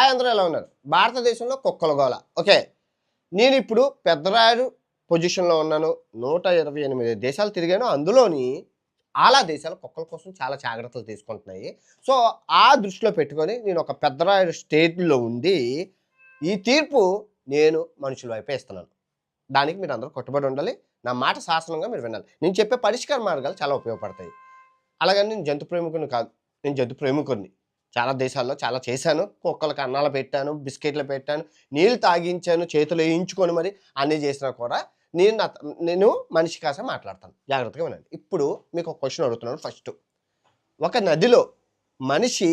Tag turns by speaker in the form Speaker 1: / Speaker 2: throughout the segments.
Speaker 1: Hi అందరూ ఎలా ఉన్నారు? భారతదేశంలో కుక్కల గోల. ఓకే. నేను ఇప్పుడు పెద్దరాయుడు పొజిషన్‌లో ఉన్నాను. 128 దేశాలు తిరిగాను. అందులోని చాలా దేశాలు కుక్కల కోసం చాలా జాగ్రత్తలు తీసుకుంటున్నాయి. సో, ఆ దృష్టిలో పెట్టుకొని నేను ఒక పెద్దరాయుడు స్టేట్‌లో ఉండి, ఈ తీర్పు నేను మనుషుల వైపే ఇస్తున్నాను. దానికి మీరందరూ కట్టుబడి ఉండాలి. నా మాట శాసనంగా మీరు వినాలి. నేను చెప్పే పరిష్కార మార్గాలు చాలా ఉపయోగపడతాయి. అలాగని నేను జంతు ప్రేమికుడిని కాదు. నేను జంతు ప్రేమికుడిని. చాలా దేశాల్లో చాలా చేశాను. కుక్కలకి అన్నాలు పెట్టాను, బిస్కెట్‌లు పెట్టాను, నీళ్ళు తాగించాను, చేతులు ఏయించుకొని మరి అన్నీ చేసినా కూడా నేను మనిషి కాస మాట్లాడతాను. జాగ్రత్తగా వినండి. ఇప్పుడు మీకు ఒక క్వెషన్ అడుగుతున్నాను ఫస్టు. ఒక నదిలో మనిషి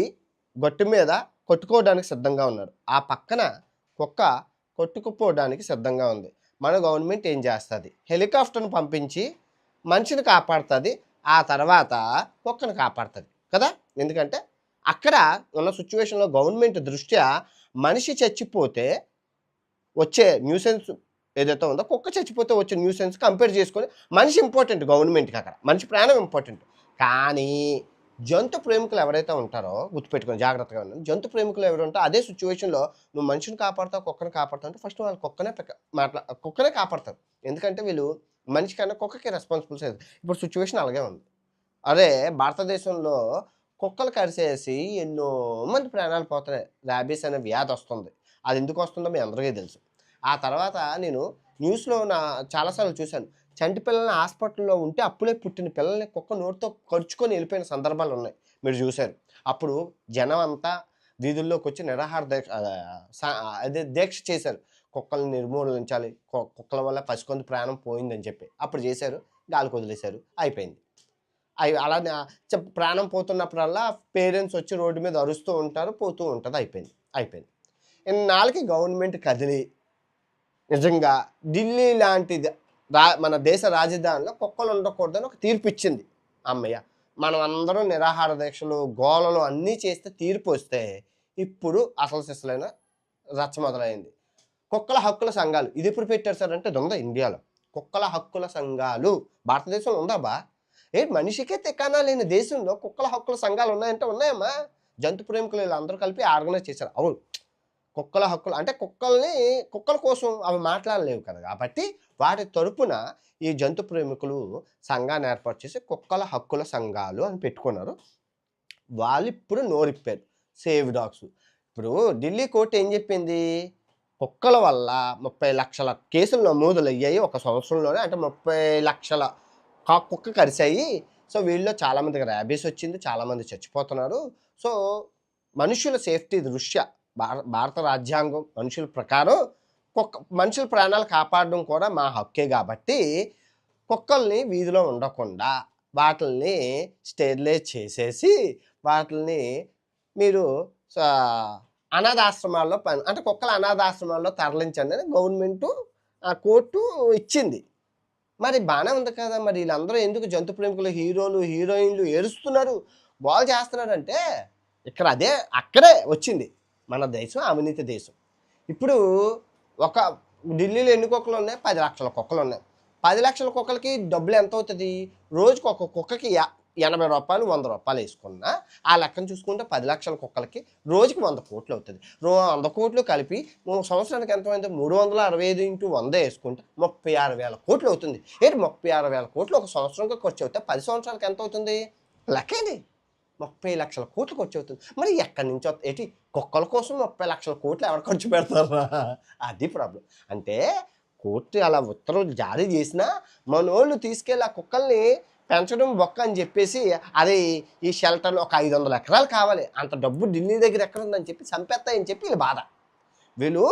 Speaker 1: గట్టు మీద కొట్టుకోవడానికి సిద్ధంగా ఉన్నాడు. ఆ పక్కన కుక్క కొట్టుకుపోవడానికి సిద్ధంగా ఉంది. మన గవర్నమెంట్ ఏం చేస్తది? హెలికాప్టర్‌ని పంపించి మనిషిని కాపాడుతది. ఆ తర్వాత కుక్కను కాపాడుతది కదా! ఎందుకంటే అక్కడ ఉన్న సిట్యుయేషన్‌లో గవర్నమెంట్ దృష్ట్యా మనిషి చచ్చిపోతే వచ్చే న్యూసెన్స్ ఏదైతే ఉందో, కుక్క చచ్చిపోతే వచ్చే న్యూసెన్స్ కంపేర్ చేసుకొని మనిషి ఇంపార్టెంట్ గవర్నమెంట్‌కి అక్కడ. మనిషి ప్రాణం ఇంపార్టెంట్. కానీ జంతు ప్రేమికులు ఎవరైతే ఉంటారో గుర్తుపెట్టుకోండి, జాగ్రత్తగా ఉండండి. జంతు ప్రేమికులు ఎవరు ఉంటారో అదే సిట్యుయేషన్‌లో నువ్వు మనిషిని కాపాడుతావు, కుక్కని కాపాడుతావు అంటే ఫస్ట్ వాళ్ళు కుక్కనే కాపాడతారు. ఎందుకంటే వీళ్ళు మనిషి కన్నా కుక్కకి రెస్పాన్సిబిలిటీ. ఇప్పుడు సిట్యుయేషన్ అలాగే ఉంది. అదే భారతదేశంలో కుక్కలు కరిసేసి ఎన్నో మంది ప్రాణాలు పోతున్నాయి. ర్యాబీస్ అనే వ్యాధి వస్తుంది. అది ఎందుకు వస్తుందో మీ అందరికీ తెలుసు. ఆ తర్వాత నేను న్యూస్‌లో చాలా సార్లు చూశాను. చంటి పిల్లల్ని హాస్పిటల్‌లో ఉంటే అప్పుడే పుట్టిన పిల్లల్ని కుక్క నోటితో కరుచుకొని వెళ్ళిపోయిన సందర్భాలు ఉన్నాయి. మీరు చూశారు. అప్పుడు జనం అంతా వీధుల్లోకొచ్చి నిరాహార దీక్ష అదే దీక్ష చేశారు. కుక్కల్ని నిర్మూలించాలి. కుక్కల వల్ల పసికందు ప్రాణం పోయిందని చెప్పి. అప్పుడు చేశారు. గాలికి వదిలేశారు. అయిపోయింది. అలానే ప్రాణం పోతున్నప్పుడల్లా పేరెంట్స్ వచ్చి రోడ్డు మీద అరుస్తూ ఉంటారు. పోతూ ఉంటది. అయిపోయింది. ఇన్నాళ్ళకి గవర్నమెంట్ కదిలి నిజంగా ఢిల్లీ లాంటిది మన దేశ రాజధానిలో కుక్కలు ఉండకూడదని ఒక తీర్పు ఇచ్చింది. అమ్మయ్య! మనం అందరం నిరాహార దీక్షలు, గోలలు అన్నీ చేస్తే తీర్పు వస్తే ఇప్పుడు అసలు సిసలైన రచ్చ మొదలైంది. కుక్కల హక్కుల సంఘాలు ఇది ఎప్పుడు పెట్టారు సార్ అంటే ఇది ఉందా ఇండియాలో. కుక్కల హక్కుల సంఘాలు భారతదేశంలో ఉందా? మనిషికే తికానా లేని దేశంలో కుక్కల హక్కుల సంఘాలు ఉన్నాయంటే ఉన్నాయమ్మా. జంతు ప్రేమికులు వీళ్ళందరూ కలిపి ఆర్గనైజ్ చేశారు. అవును, కుక్కల హక్కులు అంటే కుక్కల కోసం అవి మాట్లాడలేవు కదా, కాబట్టి వాటి తరపున ఈ జంతు ప్రేమికులు సంఘాన్ని ఏర్పాటు చేసి కుక్కల హక్కుల సంఘాలు అని పెట్టుకున్నారు. వాళ్ళు ఇప్పుడు నోరిప్పారు. Save dogs. ఇప్పుడు ఢిల్లీ కోర్టు ఏం చెప్పింది? కుక్కల వల్ల 30 లక్షల కేసులు నమోదులయ్యాయి ఒక సంవత్సరంలోనే. అంటే 30 లక్షల కుక్క కరిశాయి. సో వీళ్ళలో చాలామందికి ర్యాబీస్ వచ్చింది. చాలామంది చచ్చిపోతున్నారు. సో మనుషుల సేఫ్టీ దృష్ట్యా భారత రాజ్యాంగం మనుషుల ప్రకారం మనుషుల ప్రాణాలు కాపాడడం కూడా మా హక్కే కాబట్టి కుక్కల్ని వీధిలో ఉండకుండా వాటిల్ని స్టెరిలైజ్ చేసేసి వాటిల్ని మీరు అనాథాశ్రమాల్లో అంటే కుక్కల అనాథాశ్రమాల్లో తరలించండి అని గవర్నమెంటు కోర్టు ఇచ్చింది. మరి బాగానే ఉంది కదా, మరి వీళ్ళందరూ ఎందుకు జంతు ప్రేమికులు, హీరోలు, హీరోయిన్లు ఏడుస్తున్నారు, గోల చేస్తున్నారంటే ఇక్కడ అక్కడే వచ్చింది మన దేశం అవినీతి దేశం. ఇప్పుడు ఒక ఢిల్లీలో ఎన్ని కుక్కలు ఉన్నాయి? 10 లక్షల కుక్కలు ఉన్నాయి. 10 లక్షల కుక్కలకి డబ్బులు ఎంత అవుతుంది? రోజుకి ఒక కుక్కకి ₹80, ₹100 వేసుకున్నా ఆ లెక్కను చూసుకుంటే 10 లక్షల కుక్కలకి రోజుకి 100 కోట్లు అవుతుంది. 100 కోట్లు కలిపి సంవత్సరానికి ఎంత అయింది? 365 × 100 వేసుకుంటే 36,000 కోట్లు అవుతుంది. 36,000 కోట్లు ఒక సంవత్సరంకి ఖర్చు అవుతాయి. 10 సంవత్సరాలకి ఎంత అవుతుంది? లెక్కేది 30 లక్షల కోట్లు ఖర్చు అవుతుంది. మరి ఎక్కడి నుంచి కుక్కల కోసం 30 లక్షల కోట్లు ఎవరు ఖర్చు పెడతారా? అది ప్రాబ్లం. అంటే కోర్టు అలా ఉత్తర్వులు జారీ చేసినా మనోళ్ళు తీసుకెళ్ళి ఆ కుక్కల్ని పెంచడం బొక్క అని చెప్పేసి అది ఈ షెల్టర్లో ఒక 500 ఎకరాలు కావాలి, అంత డబ్బు ఢిల్లీ దగ్గర ఎక్కడ ఉందని చెప్పి చంపేస్తాయని చెప్పి వీళ్ళు బాధ. వీళ్ళు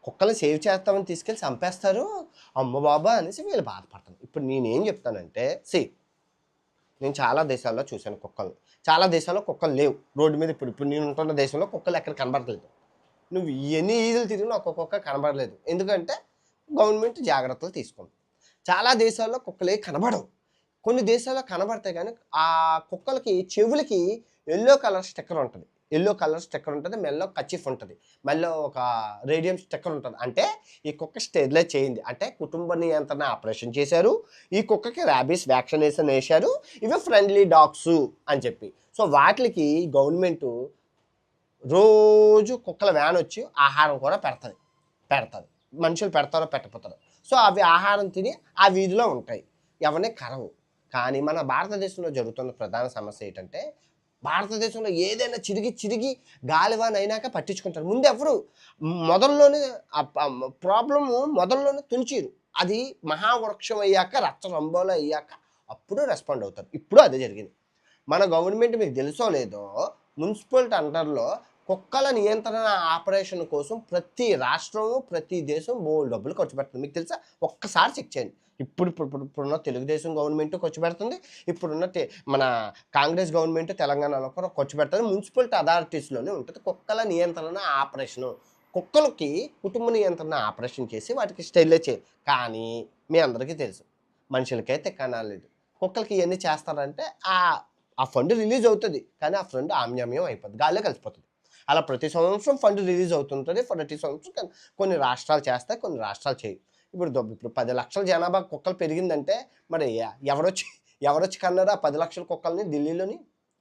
Speaker 1: కుక్కల్ని సేవ్ చేస్తామని తీసుకెళ్ళి చంపేస్తారు, అమ్మ బాబా అనేసి వీళ్ళు బాధపడతారు. ఇప్పుడు నేనేం చెప్తానంటే నేను చాలా దేశాల్లో చూశాను కుక్కల్ని. చాలా దేశాల్లో కుక్కలు లేవు రోడ్డు మీద. ఇప్పుడు నేను ఉంటున్న దేశంలో కుక్కలు ఎక్కడ కనబడలేదు. నువ్వు ఎన్ని ఈదులు తిరిగినా ఒక్క కుక్క కనబడలేదు. ఎందుకంటే గవర్నమెంట్ జాగ్రత్తలు తీసుకుంది. చాలా దేశాల్లో కుక్కలే కనబడవు. కొన్ని దేశాల్లో కనబడతాయి కానీ ఆ కుక్కలకి చెవులకి ఎల్లో కలర్ స్టిక్కర్ ఉంటుంది. మెల్లో కర్చీఫ్ ఉంటుంది. మెల్లో ఒక రేడియం స్టిక్కర్ ఉంటుంది. అంటే ఈ కుక్క స్టెరిలైజ్ చేయింది. అంటే కుటుంబ నియంత్రణ ఆపరేషన్ చేశారు. ఈ కుక్కకి ర్యాబీస్ వ్యాక్సినేషన్ వేశారు. ఇవి ఫ్రెండ్లీ డాగ్స్ అని చెప్పి. సో వాటికి గవర్నమెంటు రోజు కుక్కల వ్యాన్ వచ్చి ఆహారం కూడా పెడతది మనుషులు పెడతారో పెట్టకపోతారో. సో అవి ఆహారం తిని ఆ వీధిలో ఉంటాయి, ఎవరిని కరవు. కానీ మన భారతదేశంలో జరుగుతున్న ప్రధాన సమస్య ఏంటంటే, భారతదేశంలో ఏదైనా చిరిగి గాలివాన్ అయినాక పట్టించుకుంటారు. ముందు ఎవరు మొదల్లోనే ప్రాబ్లము మొదల్లోనే తుంచిరు. అది మహావృక్షం అయ్యాక రచ్చరంబోలో అయ్యాక అప్పుడు రెస్పాండ్ అవుతారు. ఇప్పుడు అదే జరిగింది. మన గవర్నమెంట్ మీకు తెలుసో లేదో మున్సిపాలిటీ అండర్లో కుక్కల నియంత్రణ ఆపరేషన్ కోసం ప్రతి రాష్ట్రము ప్రతి దేశం బోల్డ్ డబ్బులు ఖర్చు పెడుతుంది. మీకు తెలుసా? ఒక్కసారి చెక్ చేయండి. ఇప్పుడున్న తెలుగుదేశం గవర్నమెంట్ ఖర్చు పెడుతుంది, ఇప్పుడున్న మన కాంగ్రెస్ గవర్నమెంట్ తెలంగాణలో కూడా ఖర్చు పెడుతుంది. మున్సిపాలిటీ అథారిటీస్లోనే ఉంటుంది కుక్కల నియంత్రణ ఆపరేషను. కుక్కలకి కుటుంబ నియంత్రణ ఆపరేషన్ చేసి వాటికి స్టెరిలైజ్ చేయాలి. కానీ మీ అందరికీ తెలుసు మనుషులకైతే కనాలేదు. కుక్కలకి ఇవన్నీ చేస్తారంటే ఆ ఫండ్ రిలీజ్ అవుతుంది, కానీ ఆ ఫండ్ ఆమ్యామ్యం అయిపోతుంది, గాల్లో కలిసిపోతుంది. అలా ప్రతి సంవత్సరం ఫండ్ రిలీజ్ అవుతుంటుంది. ప్రతి సంవత్సరం కొన్ని రాష్ట్రాలు చేస్తాయి, కొన్ని రాష్ట్రాలు చేయవు. ఇప్పుడు 10 లక్షల జనాభా కుక్కలు పెరిగిందంటే మరి ఎవరొచ్చి కన్నారా 10 లక్షల కుక్కల్ని? ఢిల్లీలోని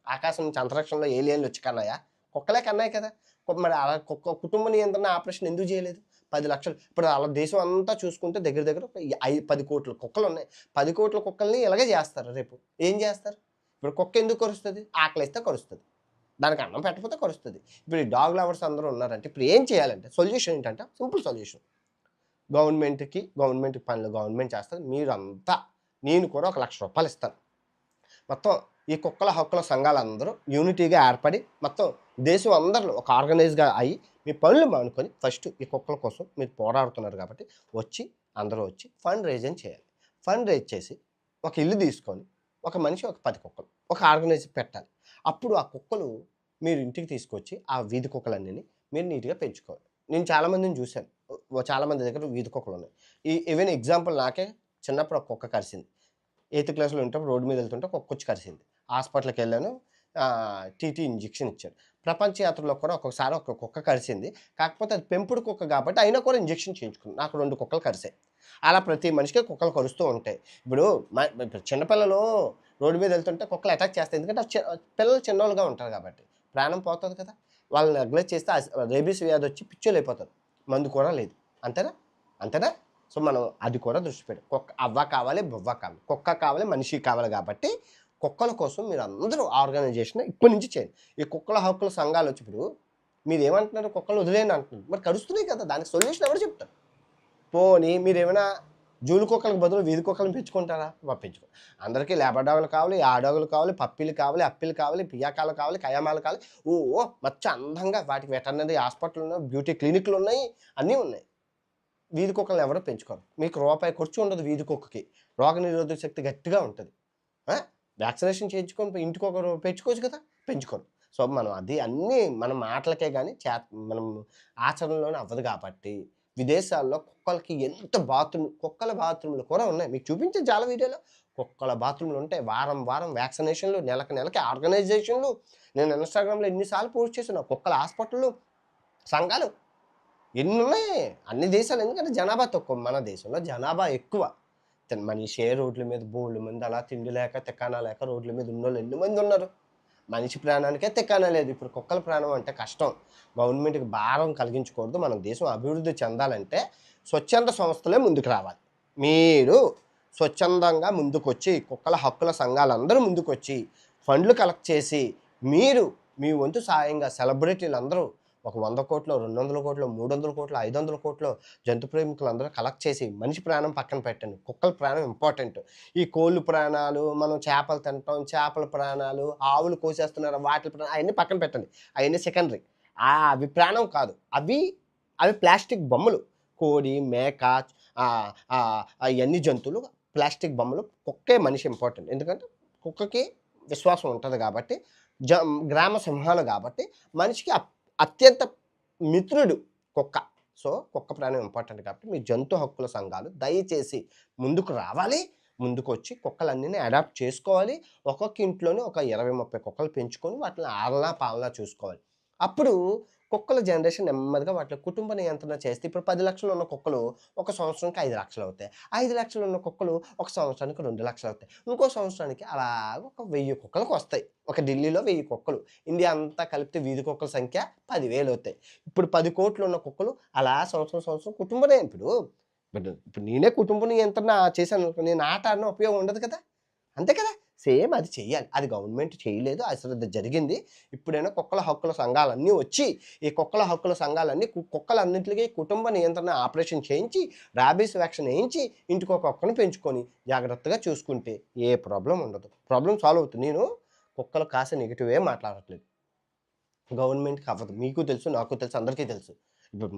Speaker 1: ఆకాశం నుంచి అంతరిక్షంలో ఏలియన్లు వచ్చి కన్నాయా? కుక్కలే కన్నాయి కదా. మరి అలా కుటుంబ నియంత్రణ ఆపరేషన్ ఎందుకు చేయలేదు? 10 లక్షలు. ఇప్పుడు అలా దేశం అంతా చూసుకుంటే దగ్గర 10 కోట్ల కుక్కలు ఉన్నాయి. 10 కోట్ల కుక్కల్ని ఇలాగే చేస్తారు. రేపు ఏం చేస్తారు? ఇప్పుడు కుక్క ఎందుకు కరుస్తుంది? ఆకలిస్తే కరుస్తుంది, దానికి అన్నం పెట్టకపోతే కరుస్తుంది. ఇప్పుడు ఈ డాగ్ లవర్స్ అందరూ ఉన్నారంటే ఇప్పుడు ఏం చేయాలంటే సొల్యూషన్ ఏంటంటే సింపుల్ సొల్యూషన్. గవర్నమెంట్కి పనులు గవర్నమెంట్ చేస్తుంది. మీరంతా నేను కూడా ₹1,00,000 ఇస్తాను. మొత్తం ఈ కుక్కల హక్కుల సంఘాలందరూ యూనిటీగా ఏర్పడి మొత్తం దేశం అందరిలో ఒక ఆర్గనైజ్గా అయ్యి మీ పనులు మానుకొని ఫస్ట్ ఈ కుక్కల కోసం మీరు పోరాడుతున్నారు కాబట్టి అందరూ వచ్చి ఫండ్ రైజింగ్ చేయాలి. ఫండ్ రైజ్ చేసి ఒక ఇల్లు తీసుకొని ఒక మనిషి ఒక 10 కుక్కలు ఒక ఆర్గనైజ్ పెట్టాలి. అప్పుడు ఆ కుక్కలు మీరు ఇంటికి తీసుకొచ్చి ఆ వీధి కుక్కలన్నీ మీరు నీట్గా పెంచుకోవాలి. నేను చాలామందిని చూశాను, చాలామంది దగ్గర వీధి కుక్కలు ఉన్నాయి. ఈవెన్ ఎగ్జాంపుల్ నాకే చిన్నప్పుడు ఒక కుక్క కరిసింది. 8th క్లాస్లో ఉంటప్పుడు రోడ్డు మీద వెళ్తుంటే కుక్క వచ్చి కరిసింది. హాస్పిటల్కి వెళ్ళాను, టీటీ ఇంజెక్షన్ ఇచ్చాడు. ప్రపంచ యాత్రలో కూడా ఒక్కొక్కసారి ఒక కుక్క కరిసింది. కాకపోతే అది పెంపుడు కుక్క కాబట్టి అయినా కూడా ఇంజెక్షన్ చేయించుకున్నాను. నాకు 2 కుక్కలు కరిసాయి. అలా ప్రతి మనిషికి కుక్కలు కరుస్తూ ఉంటాయి. ఇప్పుడు చిన్నపిల్లలు రోడ్డు మీద వెళ్తుంటే కుక్కలు అటాక్ చేస్తాయి, ఎందుకంటే పిల్లలు చిన్నోళ్ళుగా ఉంటారు కాబట్టి ప్రాణం పోతుంది కదా. వాళ్ళని నెగ్లెక్ట్ చేస్తే రేబీస్ వ్యాధి వచ్చి పిచ్చోలు అయిపోతారు. మందు కూడా లేదు. అంతేనా? సో మనం అది కూడా దృష్టి పెట్టి కుక్క అవ్వ కావాలి, బొవ్వ కావాలి, కుక్క కావాలి, మనిషి కావాలి. కాబట్టి కుక్కల కోసం మీరు అందరూ ఆర్గనైజేషన్ ఇప్పటి నుంచి చేయండి. ఈ కుక్కల హక్కుల సంఘాలు వచ్చి ఇప్పుడు మీరు ఏమంటున్నారు? కుక్కలు వదిలేయండి అంటున్నారు. మరి కరుస్తున్నాయి కదా, దానికి సొల్యూషన్ ఎవరు చెప్తారు? పోనీ మీరు ఏమైనా జూలు కుక్కలకు బదులు వీధి కుక్కలను పెంచుకుంటారా? పెంచుకో. అందరికీ లేబడాగులు కావాలి, ఆడాగులు కావాలి, పప్పీలు కావాలి, అప్పిలు కావాలి, పియాకాలు కావాలి, కయామాలు కావాలి. మచ్చ అందంగా వాటికి వెటర్నరీ హాస్పిటల్ ఉన్నాయి, బ్యూటీ క్లినిక్లు ఉన్నాయి, అన్నీ ఉన్నాయి. వీధి కుక్కలను ఎవరో పెంచుకోరు. మీకు రూపాయి ఖర్చు ఉండదు. వీధి కుక్కకి రోగ నిరోధక శక్తి గట్టిగా ఉంటుంది. వ్యాక్సినేషన్ చేయించుకొని ఇంటికి ఒకరు పెంచుకోవచ్చు కదా, పెంచుకోరు. సో మనం అది అన్నీ మన మాటలకే కానీ మనం ఆచరణలోనే అవ్వదు. కాబట్టి విదేశాల్లో కుక్కలకి ఎంత కుక్కల బాత్రూమ్లు కూడా ఉన్నాయి. మీకు చూపించే చాలా వీడియోలో కుక్కల బాత్రూమ్లు ఉంటాయి. వారం వ్యాక్సినేషన్లు, నెలకి ఆర్గనైజేషన్లు. నేను ఇన్స్టాగ్రామ్లో ఎన్నిసార్లు పోస్ట్ చేసిన కుక్కల హాస్పిటళ్ళు సంఘాలు ఎన్ని ఉన్నాయి. అన్ని దేశాలు, ఎందుకంటే జనాభా తక్కువ, మన దేశంలో జనాభా ఎక్కువ. మనిషే రోడ్ల మీద బోల్డ్ మంది అలా తిండి లేక తిక్కానా లేక రోడ్ల మీద ఉన్నోళ్ళు ఎన్ని మంది ఉన్నారు. మనిషి ప్రాణానికే తిక్కానా లేదు. ఇప్పుడు కుక్కల ప్రాణం అంటే కష్టం. గవర్నమెంట్కి భారం కలిగించకూడదు. మన దేశం అభివృద్ధి చెందాలంటే స్వచ్ఛంద సంస్థలే ముందుకు రావాలి. మీరు స్వచ్ఛందంగా ముందుకొచ్చి కుక్కల హక్కుల సంఘాలందరూ ముందుకొచ్చి ఫండ్లు కలెక్ట్ చేసి మీరు మీ వంతు సాయంగా సెలబ్రిటీలు అందరూ ఒక 100 కోట్లు, 200 కోట్లు, 300 కోట్లు, 500 కోట్లు జంతు ప్రేమికులు అందరూ కలెక్ట్ చేసి మనిషి ప్రాణం పక్కన పెట్టండి. కుక్కల ప్రాణం ఇంపార్టెంట్. ఈ కోళ్ళు ప్రాణాలు, మనం చేపలు తింటాం, చేపల ప్రాణాలు, ఆవులు కోసేస్తున్నారు, వాటి ప్రాణాలు అవన్నీ పక్కన పెట్టండి. అవన్నీ సెకండరీ. అవి ప్రాణం కాదు. అవి ప్లాస్టిక్ బొమ్మలు. కోడి, మేక, అవన్నీ జంతువులు ప్లాస్టిక్ బొమ్మలు. కుక్కే మనిషి ఇంపార్టెంట్. ఎందుకంటే కుక్కకి విశ్వాసం ఉంటుంది కాబట్టి, గ్రామ సింహాలు కాబట్టి మనిషికి అత్యంత మిత్రుడు కుక్క. సో కుక్క ప్రాణం ఇంపార్టెంట్ కాబట్టి మీ జంతు హక్కుల సంఘాలు దయచేసి ముందుకు రావాలి. ముందుకు వచ్చి కుక్కలన్నీ అడాప్ట్ చేసుకోవాలి. ఒక్కొక్క ఇంట్లోనే ఒక 20-30 కుక్కలు పెంచుకొని వాటిని ఆలనా పాలనా చూసుకోవాలి. అప్పుడు కుక్కల జనరేషన్ నెమ్మదిగా వాటి కుటుంబ నియంత్రణ చేస్తే ఇప్పుడు 10 లక్షలు ఉన్న కుక్కలు ఒక సంవత్సరానికి 5 లక్షలు అవుతాయి. 5 లక్షలు ఉన్న కుక్కలు ఒక సంవత్సరానికి 2 లక్షలు అవుతాయి. ఇంకో సంవత్సరానికి అలాగ ఒక 1000 కుక్కలకు వస్తాయి. ఒక ఢిల్లీలో 1000 కుక్కలు. ఇండియా అంతా కలిపితే వీధి కుక్కల సంఖ్య 10,000 అవుతాయి. ఇప్పుడు 10 కోట్లు ఉన్న కుక్కలు అలా సంవత్సరం కుటుంబమే ఇప్పుడు నేనే కుటుంబ నియంత్రణ చేశాననుకో నేను ఆట ఆడిన ఉపయోగం ఉండదు కదా! అంతే కదా! సేమ్ అది చెయ్యాలి. అది గవర్నమెంట్ చేయలేదు. అశ్రద్ధ జరిగింది. ఇప్పుడైనా కుక్కల హక్కుల సంఘాలన్నీ వచ్చి, ఈ కుక్కల హక్కుల సంఘాలన్నీ కుక్కలన్నిటికి కుటుంబ నియంత్రణ ఆపరేషన్ చేయించి, రాబీస్ వ్యాక్సిన్ ఏయించి, ఇంటికో కుక్కని పెంచుకొని జాగ్రత్తగా చూసుకుంటే ఏ ప్రాబ్లమ్ ఉండదు. ప్రాబ్లమ్ సాల్వ్ అవుతుంది. నేను కుక్కలు కాసే నెగెటివే మాట్లాడట్లేదు. గవర్నమెంట్‌కి అవ్వదు. మీకు తెలుసు, నాకు తెలుసు, అందరికీ తెలుసు. ఇప్పుడు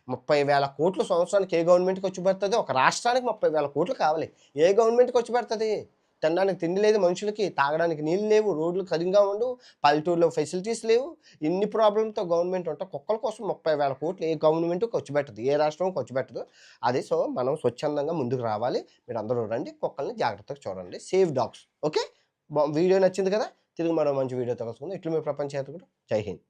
Speaker 1: 30,000 కోట్లు సంవత్సరానికి ఏ గవర్నమెంట్‌కి ఖర్చు పెడతది? ఒక రాష్ట్రానికి 30,000 కోట్లు కావాలి. ఏ గవర్నమెంట్ ఖర్చు పెడతది? తినడానికి తిండి లేదు మనుషులకి, తాగడానికి నీళ్ళు లేవు, రోడ్లు సరిగ్గా ఉండవు, పల్లెటూరులో ఫెసిలిటీస్ లేవు. ఇన్ని ప్రాబ్లమ్‌తో గవర్నమెంట్ ఉంటే కుక్కల కోసం 30,000 కోట్లు ఏ గవర్నమెంట్ ఖర్చు పెట్టదు. ఏ రాష్ట్రం ఖర్చు పెట్టదు. అది మనం స్వచ్ఛందంగా ముందుకు రావాలి. మీరందరూ రండి. కుక్కల్ని జాగ్రత్తగా చూడండి. Save dogs. ఓకే. వీడియో నచ్చింది కదా! తిరిగి మరో మంచి వీడియోతో కలుసుకుందాం. ఇట్లు మీ ప్రపంచ యాత్రికుడు. జై హింద్.